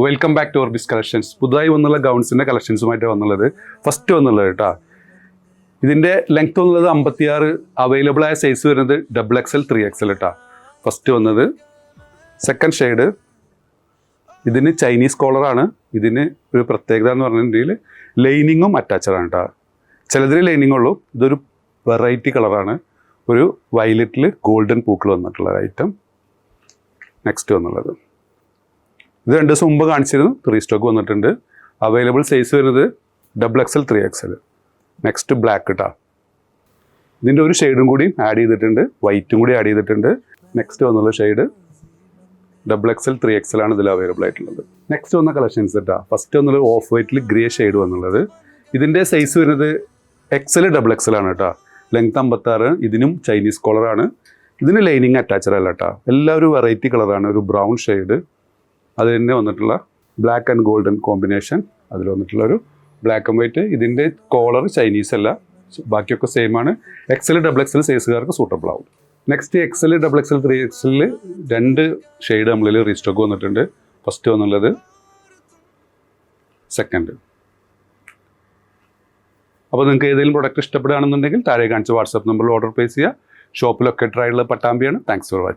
Welcome back to Orbis collections. പുതുതായി വന്നുള്ള ഗൗൺസിൻ്റെ കളക്ഷൻസുമായിട്ട് വന്നുള്ളത്. ഫസ്റ്റ് വന്നുള്ളത് കേട്ടോ, ഇതിൻ്റെ ലെങ്ത് വന്നുള്ളത് 56, അവൈലബിൾ ആയ സൈസ് വരുന്നത് XXL 3XL കേട്ടോ. ഫസ്റ്റ് വന്നത് സെക്കൻഡ് ഷെയ്ഡ്, ഇതിന് ചൈനീസ് കോളറാണ്. ഇതിന് ഒരു പ്രത്യേകത എന്ന് പറഞ്ഞിട്ടുണ്ടെങ്കിൽ ലൈനിങ്ങും അറ്റാച്ചഡാണ് കേട്ടോ. ചിലതിന് ലൈനിങ് ഉള്ളൂ. ഇതൊരു വെറൈറ്റി കളറാണ്, ഒരു വയലറ്റിൽ ഗോൾഡൻ പൂക്കൾ വന്നിട്ടുള്ള ഐറ്റം. നെക്സ്റ്റ് വന്നുള്ളത് ഇത് 2 ദിവസം മുമ്പ് കാണിച്ചിരുന്നു, റീസ്റ്റോക്ക് വന്നിട്ടുണ്ട്. അവൈലബിൾ സൈസ് വരുന്നത് XXL 3XL. നെക്സ്റ്റ് ബ്ലാക്ക് കേട്ടോ, ഇതിൻ്റെ ഒരു ഷെയ്ഡും കൂടി ആഡ് ചെയ്തിട്ടുണ്ട്, വൈറ്റും കൂടി ആഡ് ചെയ്തിട്ടുണ്ട്. നെക്സ്റ്റ് വന്നുള്ള ഷെയ്ഡ് XXL 3XL ആണ് ഇതിൽ അവൈലബിൾ ആയിട്ടുള്ളത്. നെക്സ്റ്റ് വന്ന കളക്ഷൻസ് കേട്ടോ, ഫസ്റ്റ് വന്നുള്ളത് ഓഫ് വൈറ്റിൽ ഗ്രേ ഷെയ്ഡ് വന്നുള്ളത്. ഇതിൻ്റെ സൈസ് വരുന്നത് XL XXL ആണ് കേട്ടോ. ലെങ്ത് 56, ഇതിനും ചൈനീസ് കോളറാണ്. ഇതിന് ലൈനിങ് അറ്റാച്ചഡ് അല്ല കേട്ടോ. എല്ലാവരും വെറൈറ്റി കളറാണ്, ഒരു ബ്രൗൺ ഷെയ്ഡ്. അത് തന്നെ വന്നിട്ടുള്ള ബ്ലാക്ക് ആൻഡ് ഗോൾഡൻ കോമ്പിനേഷൻ, അതിൽ വന്നിട്ടുള്ള ഒരു ബ്ലാക്ക് ആൻഡ് വൈറ്റ്. ഇതിൻ്റെ കോളർ ചൈനീസ് അല്ല, ബാക്കിയൊക്കെ സെയിം ആണ്. XL XXL സൈസുകാർക്ക് സൂട്ടബിൾ ആവും. Next XL XXL 3XL 2 shade നമ്മളിൽ റീസ്റ്റോക്ക് വന്നിട്ടുണ്ട്. ഫസ്റ്റ് വന്നുള്ളത് സെക്കൻഡ്. അപ്പോൾ നിങ്ങൾക്ക് ഏതെങ്കിലും പ്രൊഡക്റ്റ് ഇഷ്ടപ്പെടുകയാണെന്നുണ്ടെങ്കിൽ താഴെ കാണിച്ച വാട്സാപ്പ് നമ്പറിൽ ഓർഡർ പ്ലേസ് ചെയ്യുക. ഷോപ്പിലൊക്കെ ട്രൈഡുള്ള പട്ടാമ്പിയാണ്. Thanks for watching.